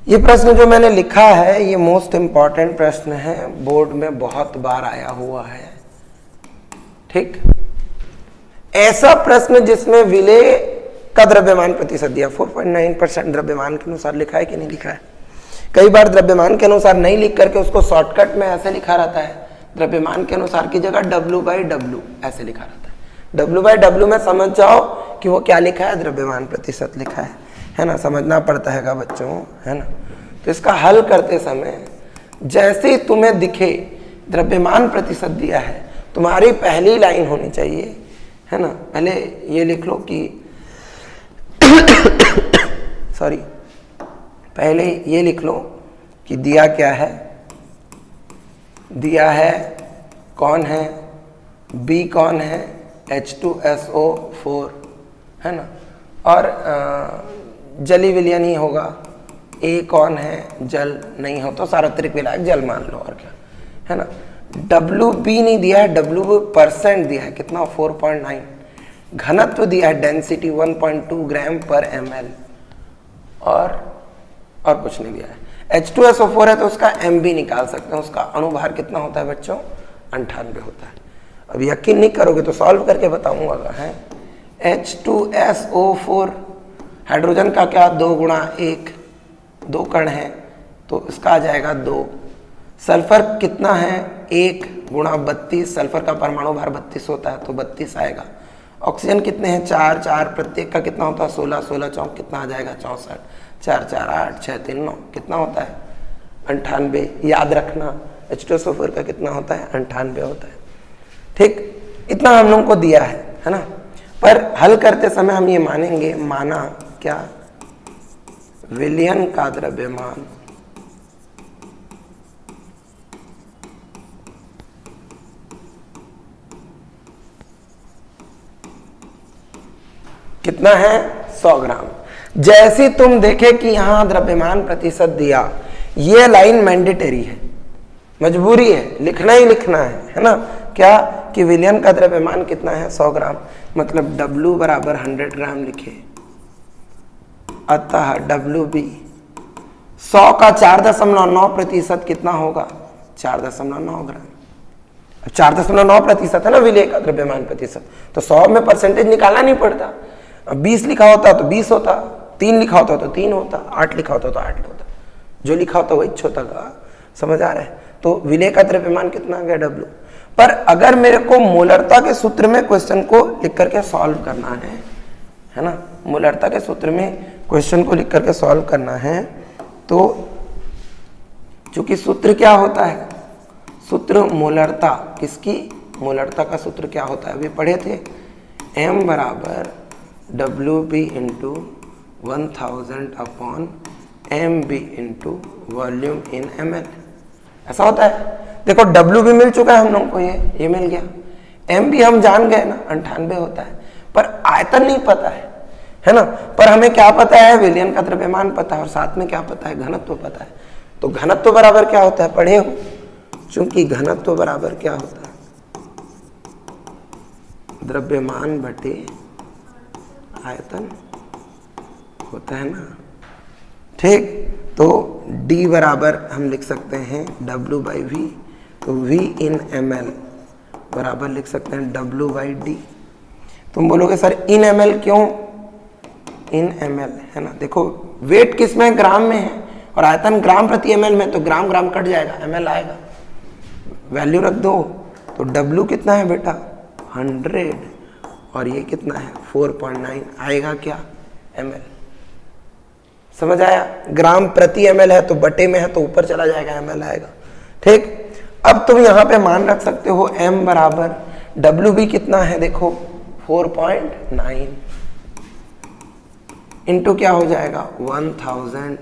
ये प्रश्न जो मैंने लिखा है ये मोस्ट इंपॉर्टेंट प्रश्न है, बोर्ड में बहुत बार आया हुआ है। ठीक, ऐसा प्रश्न जिसमें विलेय का द्रव्यमान प्रतिशत दिया 4.9% द्रव्यमान के अनुसार लिखा है कि नहीं लिखा है। कई बार द्रव्यमान के अनुसार नहीं लिख करके उसको शॉर्टकट में ऐसे लिखा रहता है, द्रव्यमान के अनुसार की जगह W/W ऐसे लिखा रहता है। W/W में समझ जाओ कि वो क्या लिखा है, द्रव्यमान प्रतिशत लिखा है ना। समझना पड़ता है बच्चों, है ना। तो इसका हल करते समय जैसे ही तुम्हें दिखे द्रव्यमान प्रतिशत दिया है, तुम्हारी पहली लाइन होनी चाहिए, है ना। पहले ये लिख लो कि सॉरी, पहले ये लिख लो कि दिया क्या है। दिया है कौन है, बी कौन है, H2SO4, है ना। और जली विलयन ही होगा। ए कौन है, जल नहीं हो तो सार्वत्रिक विलायक जल मान लो, और क्या, है ना। WB नहीं दिया है, W% दिया है, कितना 4.9। घनत्व दिया है डेंसिटी 1.2 ग्राम पर ml, और कुछ नहीं दिया है। H2SO4 है तो उसका MB निकाल सकते हैं। उसका अणुभार कितना होता है बच्चों? 98 होता है। अब यकीन नहीं करोगे तो सॉल्व करके बताऊंगा, है। H2SO4 हाइड्रोजन का क्या 2 गुणा 1, 2 कण है तो इसका आ जाएगा 2। सल्फर कितना है? 1 गुणा 32, सल्फर का परमाणु भार 32 होता है तो 32 आएगा। ऑक्सीजन कितने हैं? 4 4, प्रत्येक का कितना होता है? 16 16 चौक कितना आ जाएगा? 64। 4 4 8 6 3 9 कितना होता है? 98। याद रखना H2SO4 का कितना होता है? 98 होता है। ठीक, इतना हम लोगों को दिया है ना। पर हल करते समय हम ये मानेंगे, माना क्या, विलयन का द्रव्यमान कितना है? 100 ग्राम। जैसे तुम देखे कि यहां द्रव्यमान प्रतिशत दिया, ये लाइन मैंडेटरी है, मजबूरी है, लिखना ही लिखना है ना। क्या कि विलयन का द्रव्यमान कितना है? 100 ग्राम। मतलब W बराबर 100 ग्राम लिखे, अतः WB 100 का 4.9% कितना होगा? 4.9 ग्राम। 4.9% है ना विलेय का द्रव्यमान प्रतिशत, तो 100 में परसेंटेज निकालना नहीं पड़ता। 20 लिखा होता तो 20 होता, 3 लिखा होता तो 3 होता, 8 लिखा होता तो 8 होता, जो लिखा होता वही होता का। समझ आ रहा है? तो विलेय का द्रव्यमान कितना आ गया? W। पर अगर मेरे को मोलरता के सूत्र में क्वेश्चन को लिख करके सॉल्व करना है ना, मोलरता के सूत्र में क्वेश्चन को लिख करके सॉल्व करना है, तो चूंकि सूत्र क्या होता है? सूत्र मोलरता किसकी? मोलरता का सूत्र क्या होता है? अभी पढ़े थे, M बराबर WB into 1000 upon MB into volume इन ml। ऐसा होता है। देखो WB मिल चुका है हम लोगों को, ये मिल गया। m भी हम जान गए ना 98 होता है, पर आयतन नहीं पता है ना। पर हमें क्या पता है, विलयन का द्रव्यमान पता है और साथ में क्या पता है, घनत्व पता है। तो घनत्व बराबर क्या होता है, पढ़े हो, चूंकि घनत्व बराबर क्या होता है, द्रव्यमान बटे आयतन होता है ना, ठीक। तो D बराबर हम लिख सकते हैं W/V, तो V in ml बराबर लिख सकते हैं W/D। तुम बोलोगे सर इन ml क्यों, इन ml है ना, देखो वेट किस में, ग्राम में है और आयतन ग्राम प्रति ml में, तो ग्राम ग्राम कट जाएगा, ml आएगा, वैल्यू रख दो। तो W कितना है बेटा 100 और ये कितना है 4.9, आएगा क्या ml। समझ आया, ग्राम प्रति ml है तो बटे में है तो ऊपर चला जाएगा, ml आएगा, ठीक। अब तुम यहां पे मान रख सकते हो m बराबर WB कितना है, देखो 4.9 इंटू क्या हो जाएगा 1000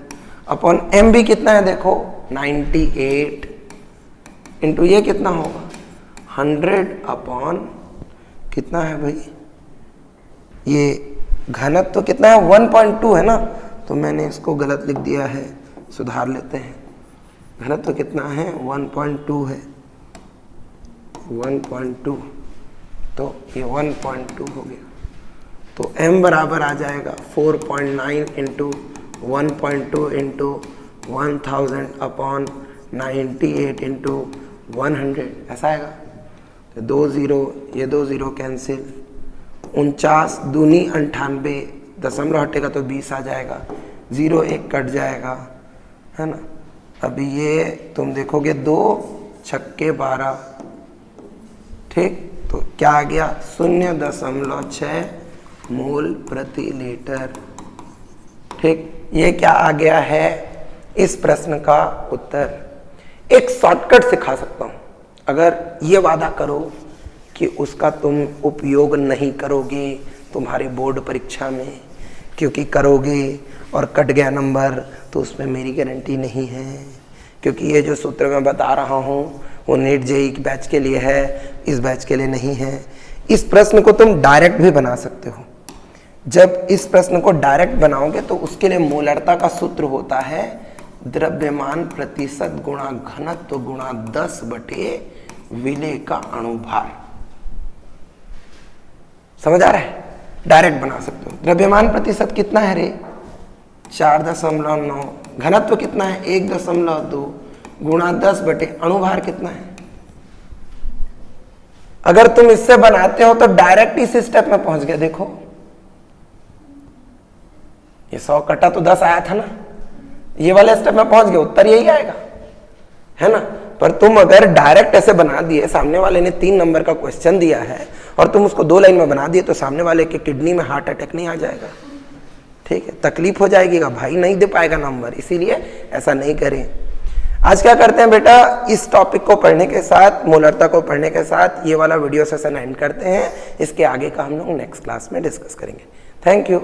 अपॉन MB कितना है, देखो 98 इंटू ये कितना होगा 100 अपॉन कितना है भाई, ये घनत्व तो कितना है 1.2 है ना, तो मैंने इसको गलत लिख दिया है, सुधार लेते हैं। घनत्व तो कितना है 1.2 है, 1.2, तो ये 1.2 हो गया। तो m बराबर आ जाएगा 4.9 इंटू 1.2 इंटू 1000 अपॉन 98 इंटू 100, ऐसा आएगा। तो 2 0, ये 2 0 कैंसिल, 49 दूनी 98, दशमलव हटेगा तो 20 आ जाएगा, 0 1 कट जाएगा, है ना। अभी ये तुम देखोगे 2 छक्के 12, ठीक। तो क्या आ गया 0.6 मोल प्रति लीटर, ठीक। ये क्या आ गया है इस प्रश्न का उत्तर। एक शॉर्टकट सिखा सकता हूं, अगर ये वादा करो कि उसका तुम उपयोग नहीं करोगे तुम्हारे बोर्ड परीक्षा में, क्योंकि करोगे और कट गया नंबर तो उसमें मेरी गारंटी नहीं है, क्योंकि ये जो सूत्र मैं बता रहा हूँ वो नीट जेईई बैच के लिए है, इस बैच के लिए नहीं है। इस प्रश्न को तुम डायरेक्ट भी बना सकते हो। जब इस प्रश्न को डायरेक्ट बनाओगे तो उसके लिए मोलरता का सूत्र होता है द्रव्यमान प्रतिशत गुणा घनत्व गुणा 10 बटे विलेय का अणुभार। समझ आ रहा है, डायरेक्ट बना सकते हो। द्रव्यमान प्रतिशत कितना है रे 4.9, घनत्व कितना है 1.2 गुणा 10 बटे अणुभार कितना है। अगर तुम इससे बनाते हो तो डायरेक्ट इस स्टेप में पहुंच गए। देखो ये 100 कटा तो 10 आया था ना, ये वाले स्टेप में पहुंच गए, उत्तर यही आएगा, है ना। पर तुम अगर डायरेक्ट ऐसे बना दिए, सामने वाले ने 3 नंबर का क्वेश्चन दिया है और तुम उसको 2 लाइन में बना दिए, तो सामने वाले के किडनी में हार्ट अटैक नहीं आ जाएगा, ठीक है, तकलीफ हो जाएगी, भाई नहीं दे पाएगा नंबर, इसीलिए ऐसा नहीं करें। आज क्या करते हैं बेटा, इस टॉपिक को पढ़ने के साथ, मोलरता को पढ़ने के साथ ये वाला वीडियो सेशन एंड करते हैं। इसके आगे का हम लोग नेक्स्ट क्लास में डिस्कस करेंगे। Thank you.